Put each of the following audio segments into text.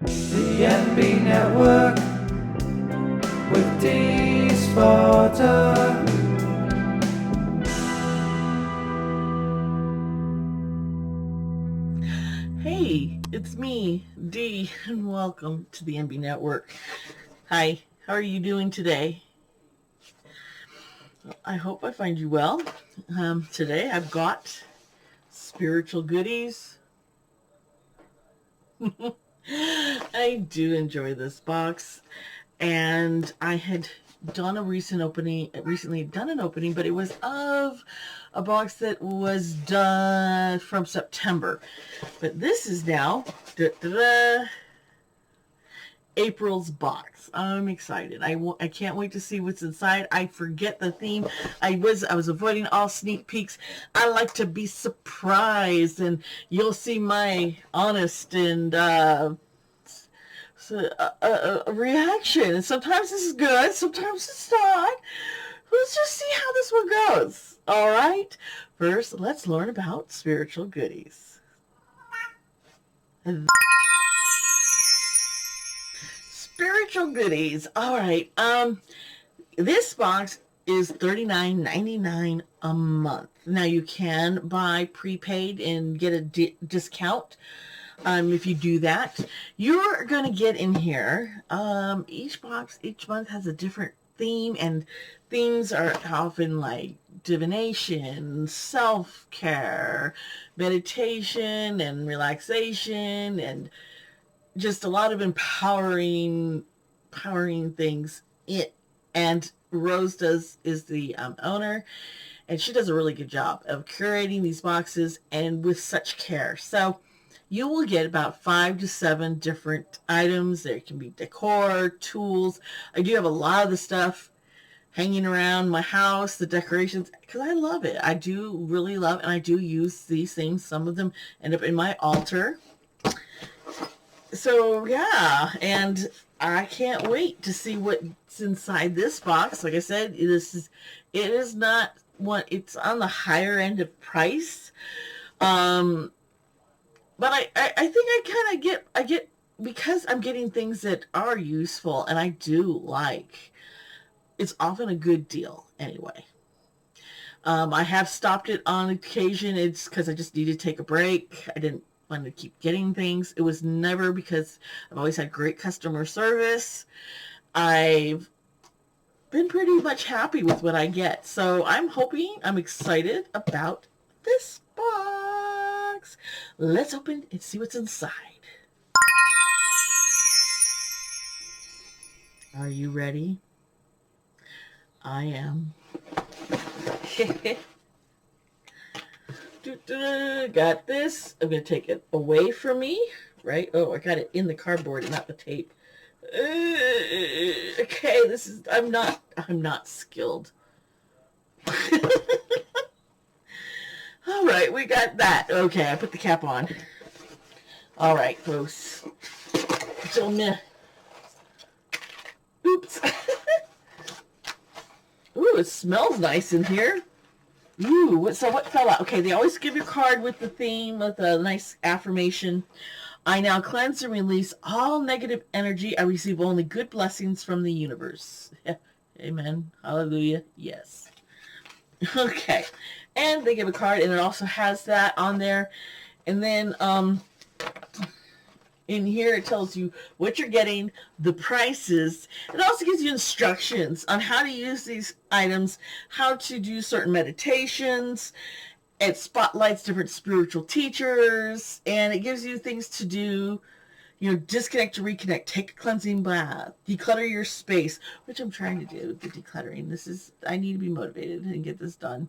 The NB Network with Dee's Fodder. Hey, it's me, Dee, and welcome to the NB Network. Hi, how are you doing today? I hope I find you well. Today I've got spiritual goodies. I do enjoy this box, and I had done recently done an opening, but it was of a box that was done from September. But this is now April's box. I'm excited. I can't wait to see what's inside. I forget the theme. I was avoiding all sneak peeks. I like to be surprised, and you'll see my honest and reaction. And sometimes this is good, sometimes it's not. Let's just see how this one goes. All right. First, let's learn about spiritual goodies. Spiritual goodies. All right. This box is $39.99 a month. Now you can buy prepaid and get a discount. If you do that, you're going to get in here. Each month has a different theme, and themes are often like divination, self-care, meditation, and relaxation, and just a lot of empowering things. And Rose is the owner, and she does a really good job of curating these boxes and with such care. So you will get about 5 to 7 different items. There can be decor, tools. I do have a lot of the stuff hanging around my house, the decorations, because I love it. I do really love it, and I do use these things. Some of them end up in my altar. So yeah, and I can't wait to see what's inside this box. Like I said, it is not what it's on the higher end of price. But I think I get because I'm getting things that are useful and I do like. It's often a good deal anyway. I have stopped it on occasion. It's because I just need to take a break. I didn't want to keep getting things. It was never because I've always had great customer service. I've been pretty much happy with what I get. So I'm excited about this box. Let's open and see what's inside. Are you ready? I am. Got this. I'm going to take it away from me, right? Oh, I got it in the cardboard and not the tape. Okay, I'm not skilled. All right, we got that. Okay, I put the cap on. All right, folks. Oops. Ooh, it smells nice in here. Ooh, so what fell out? Okay, they always give you a card with the theme, with a nice affirmation. I now cleanse and release all negative energy. I receive only good blessings from the universe. Amen. Hallelujah. Yes. Okay. And they give a card, and it also has that on there. And then in here it tells you what you're getting, the prices. It also gives you instructions on how to use these items, how to do certain meditations. It spotlights different spiritual teachers, and it gives you things to do. Disconnect to reconnect, take a cleansing bath, declutter your space, which I'm trying to do with the decluttering. I need to be motivated and get this done.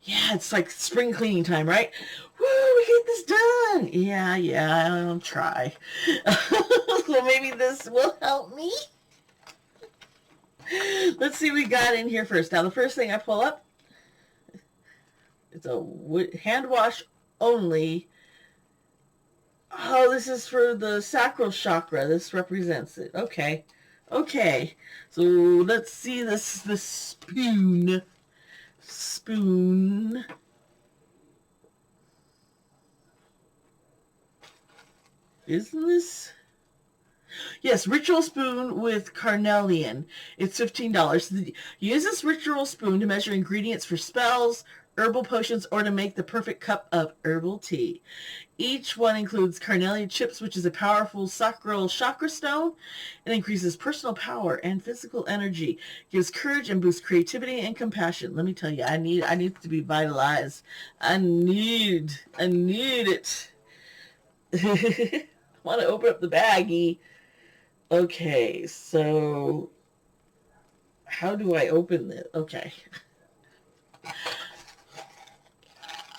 Yeah, it's like spring cleaning time, right? Woo, we get this done. Yeah, I'll try. So maybe this will help me. Let's see what we got in here first. Now, the first thing I pull up, it's a hand wash only. Oh, this is for the sacral chakra. This represents it. Okay. So let's see the spoon. Isn't this? Yes, ritual spoon with carnelian. It's $15. Use this ritual spoon to measure ingredients for spells, herbal potions, or to make the perfect cup of herbal tea. Each one includes carnelian chips, which is a powerful sacral chakra stone. It increases personal power and physical energy, gives courage and boosts creativity and compassion. Let me tell you, I need to be vitalized. I need it. I want to open up the baggie. Okay, so how do I open this? Okay.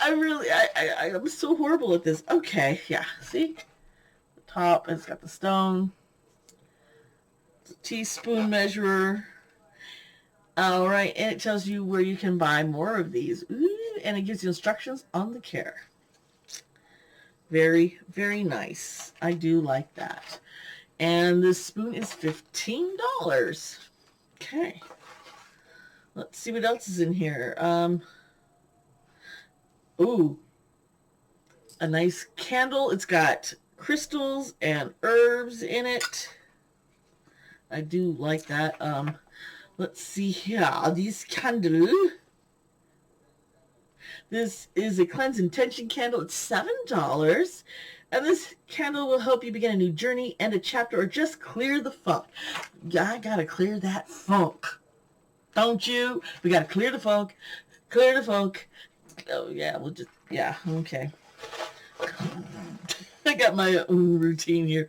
I'm so horrible at this. Okay, yeah, see? The top, it's got the stone. It's a teaspoon measurer. All right, and it tells you where you can buy more of these. Ooh, and it gives you instructions on the care. Very, very nice. I do like that. And this spoon is $15. Okay. Let's see what else is in here. Ooh. A nice candle. It's got crystals and herbs in it. I do like that. Let's see here. This candle. This is a cleanse intention candle. It's $7. And this candle will help you begin a new journey, end a chapter, or just clear the funk. I gotta clear that funk. Don't you? We gotta clear the funk. Clear the funk. Oh, yeah, we'll just, yeah, okay. I got my own routine here.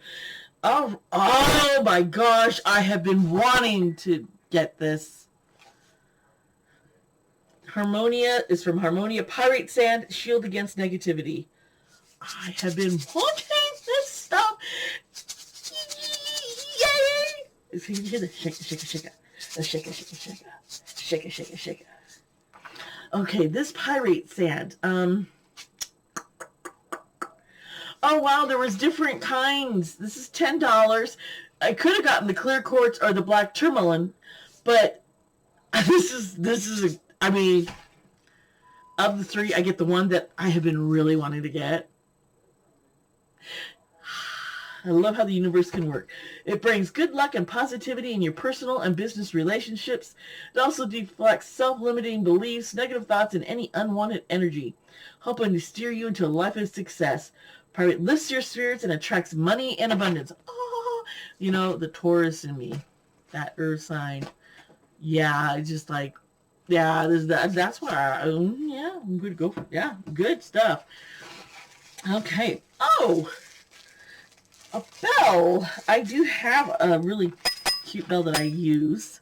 Oh my gosh, I have been wanting to get this. Harmonia is from Harmonia Pyrite Sand, shield against negativity. I have been wanting this stuff. Yay! If you can hear the shake it. Shake it. Okay, this pyrite sand. Oh wow, there was different kinds. This is $10. I could have gotten the clear quartz or the black tourmaline, but this is I mean, of the three, I get the one that I have been really wanting to get. I love how the universe can work. It brings good luck and positivity in your personal and business relationships. It also deflects self-limiting beliefs, negative thoughts, and any unwanted energy, helping to steer you into a life of success. Pyrite lifts your spirits and attracts money and abundance. Oh, you know, the Taurus in me, that earth sign. Yeah, it's just like, yeah, that's why yeah, I'm good to go for, yeah, good stuff. Okay. Oh, a bell. I do have a really cute bell that I use.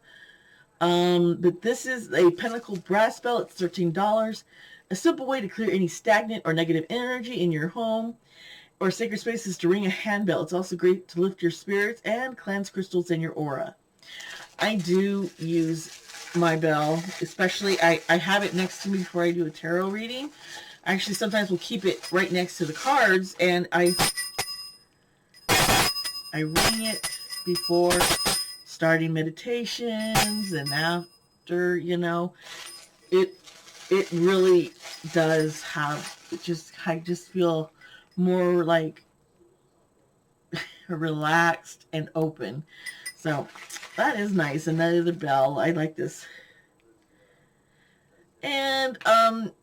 But this is a Pentacle brass bell. It's $13. A simple way to clear any stagnant or negative energy in your home or sacred space is to ring a handbell. It's also great to lift your spirits and cleanse crystals in your aura. I do use my bell, especially I have it next to me before I do a tarot reading. Actually, sometimes we'll keep it right next to the cards, and I ring it before starting meditations and after, you know. It really does have, I just feel more like relaxed and open. So that is nice. Another bell. I like this. And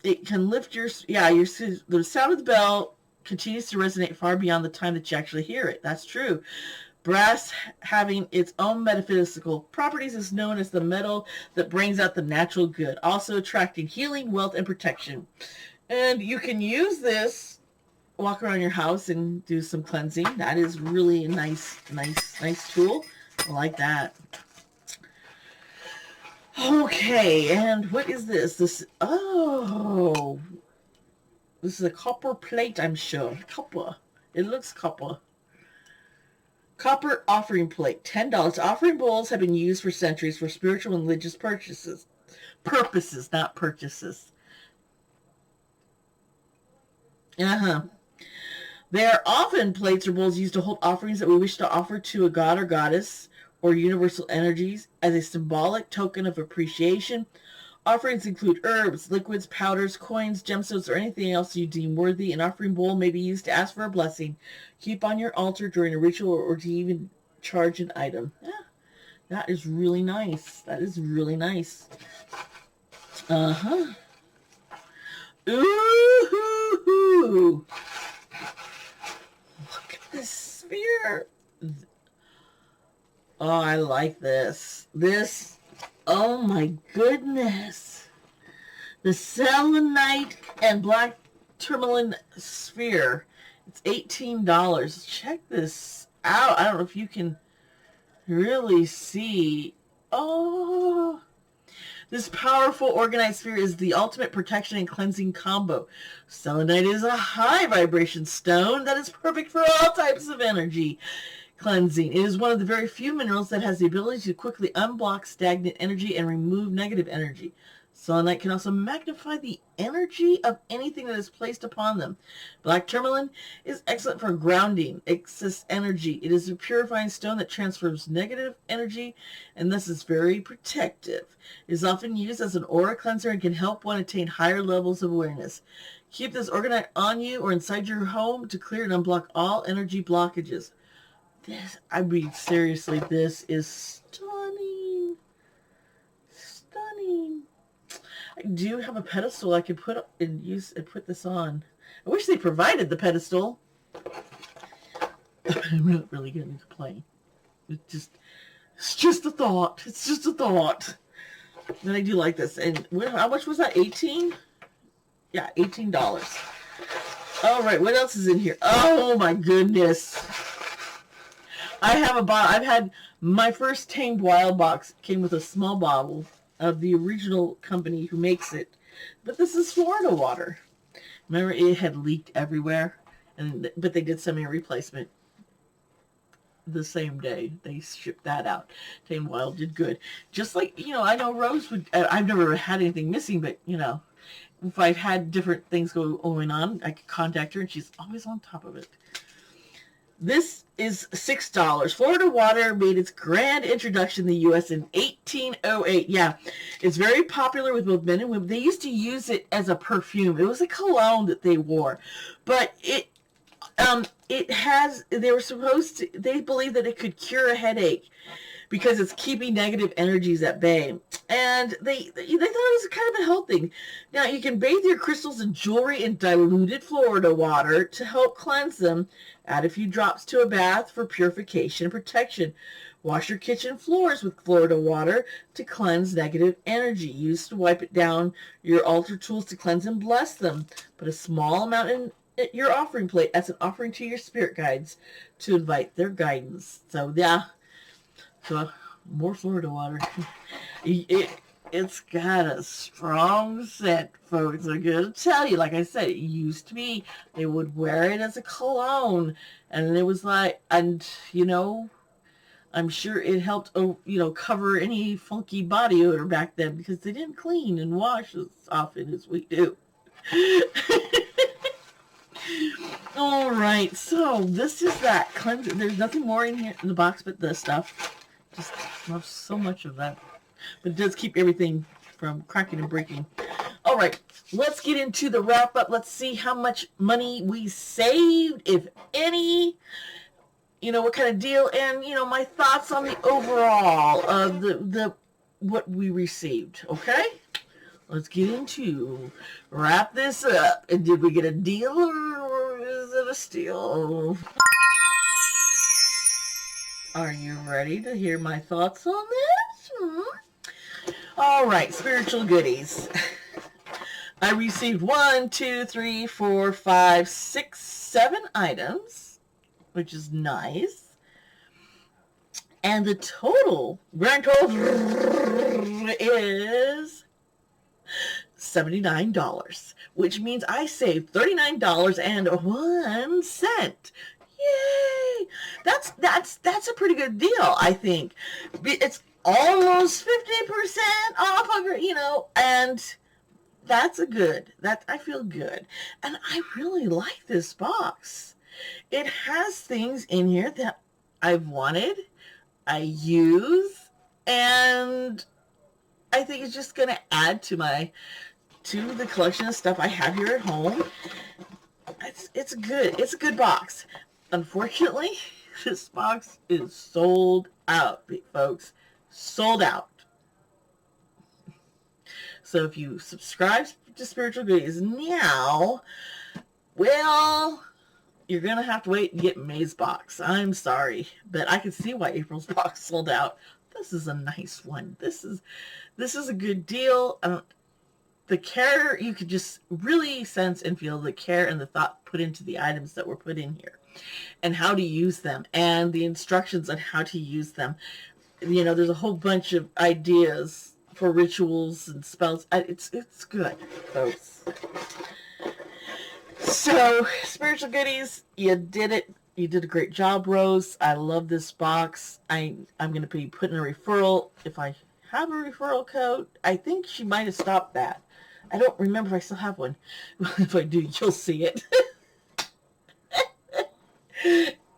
it can lift the sound of the bell continues to resonate far beyond the time that you actually hear it. That's true. Brass, having its own metaphysical properties, is known as the metal that brings out the natural good, also attracting healing, wealth, and protection. And you can use this, walk around your house and do some cleansing. That is really a nice tool. I like that. Okay, and what is this? This is a copper plate, I'm sure. Copper. It looks copper. Copper offering plate, $10. Offering bowls have been used for centuries for spiritual and religious purposes, not purchases. They are often plates or bowls used to hold offerings that we wish to offer to a god or goddess or universal energies as a symbolic token of appreciation. Offerings include herbs, liquids, powders, coins, gemstones, or anything else you deem worthy. An offering bowl may be used to ask for a blessing, keep on your altar during a ritual, or to even charge an item. Yeah, that is really nice. That is really nice. Uh-huh. Ooh! Look at this sphere. Oh, I like this. Oh my goodness. The selenite and black tourmaline sphere. It's $18. Check this out. I don't know if you can really see. Oh, this powerful organized sphere is the ultimate protection and cleansing combo. Selenite is a high vibration stone that is perfect for all types of energy cleansing. It is one of the very few minerals that has the ability to quickly unblock stagnant energy and remove negative energy. Selenite can also magnify the energy of anything that is placed upon them. Black tourmaline is excellent for grounding excess energy. It is a purifying stone that transfers negative energy and thus is very protective. It is often used as an aura cleanser and can help one attain higher levels of awareness. Keep this organite on you or inside your home to clear and unblock all energy blockages. Seriously, this is stunning. Stunning. I do have a pedestal I could put and use and put this on. I wish they provided the pedestal. I'm not really getting to play. It's just a thought. It's just a thought. Then I do like this. And how much was that? 18? Yeah, $18. All right, what else is in here? Oh my goodness. I've had my first Tamed Wild box came with a small bottle of the original company who makes it. But this is Florida water. Remember, it had leaked everywhere, but they did send me a replacement the same day. They shipped that out. Tamed Wild did good. Just like, I know Rose would, I've never had anything missing, but, if I've had different things going on, I could contact her, and she's always on top of it. This is $6. Florida water made its grand introduction in the U.S. in 1808. Yeah, it's very popular with both men and women. They used to use it as a perfume. It was a cologne that they wore. But they believe that it could cure a headache because it's keeping negative energies at bay. And they thought it was kind of a health thing. Now, you can bathe your crystals and jewelry in diluted Florida water to help cleanse them. Add a few drops to a bath for purification and protection. Wash your kitchen floors with Florida water to cleanse negative energy. Use to wipe it down your altar tools to cleanse and bless them. Put a small amount in your offering plate as an offering to your spirit guides to invite their guidance. So, yeah. So, more Florida water. It's got a strong scent, folks. I'm going to tell you, like I said, it used to be they would wear it as a cologne. And it was like, I'm sure it helped, cover any funky body odor back then because they didn't clean and wash as often as we do. All right, so this is that cleanser. There's nothing more in here in the box but this stuff. Just love so much of that. But it does keep everything from cracking and breaking. All right, let's get into the wrap-up. Let's see how much money we saved, if any. What kind of deal, and, my thoughts on the overall of the what we received, okay? Let's get into wrap this up. And did we get a deal or is it a steal? Are you ready to hear my thoughts on this? All right, spiritual goodies. I received 1, 2, 3, 4, 5, 6, 7 items, which is nice. And the grand total is $79, which means I saved $39.01. Yay! That's a pretty good deal, I think. It's almost 50% off of it, and that's I feel good. And I really like this box. It has things in here that I've wanted, I use, and I think it's just going to add to the collection of stuff I have here at home. It's a good box. Unfortunately, this box is sold out, folks. Sold out. So if you subscribe to Spiritual Goodies now, well, you're going to have to wait and get May's box. I'm sorry, but I can see why April's box sold out. This is a nice one. This is a good deal. The care, you could just really sense and feel the care and the thought put into the items that were put in here and how to use them and the instructions on how to use them. You know, there's a whole bunch of ideas for rituals and spells. It's good, folks. So, Spiritual Goodies, you did it. You did a great job, Rose. I love this box. I'm going to be putting a referral. If I have a referral code, I think she might have stopped that. I don't remember if I still have one. If I do, you'll see it.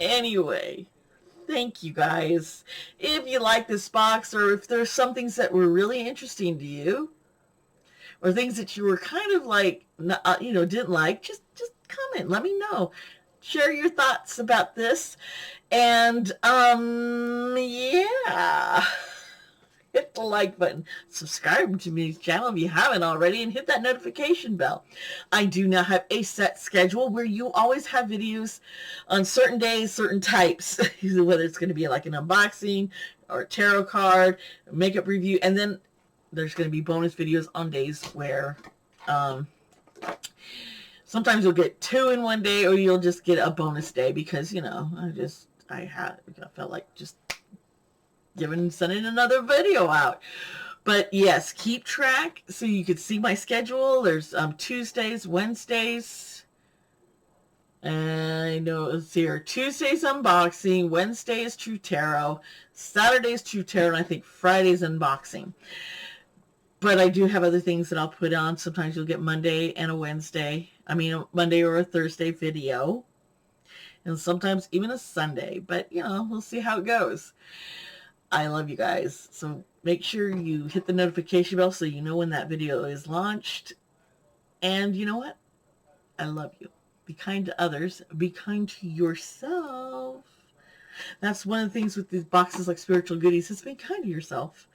Anyway, thank you guys. If you like this box, or if there's some things that were really interesting to you, or things that you were kind of like, didn't like, just comment. Let me know. Share your thoughts about this. And, yeah. Hit the like button. Subscribe to my channel if you haven't already, and hit that notification bell. I do now have a set schedule where you always have videos on certain days, certain types, whether it's going to be like an unboxing or a tarot card, makeup review, and then there's going to be bonus videos on days where sometimes you'll get 2 in one day, or you'll just get a bonus day because, I felt like just sending another video out. But yes, keep track so you can see my schedule. There's Tuesdays, Wednesdays. I know it's here. Tuesdays unboxing, Wednesday is True Tarot, Saturday's True Tarot, and I think Friday's unboxing. But I do have other things that I'll put on. Sometimes you'll get Monday and a Wednesday. I mean, a Monday or a Thursday video. And sometimes even a Sunday. But, we'll see how it goes. I love you guys. So make sure you hit the notification bell so you know when that video is launched. And you know what? I love you. Be kind to others. Be kind to yourself. That's one of the things with these boxes like Spiritual Goodies. It's being kind to yourself.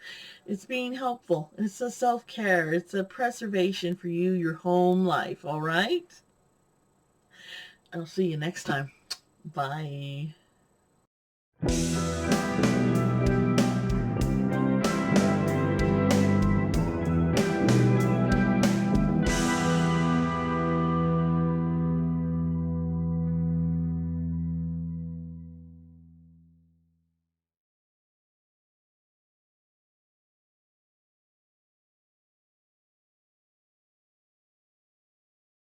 It's being helpful. It's a self-care. It's a preservation for you, your home life. All right? I'll see you next time. Bye.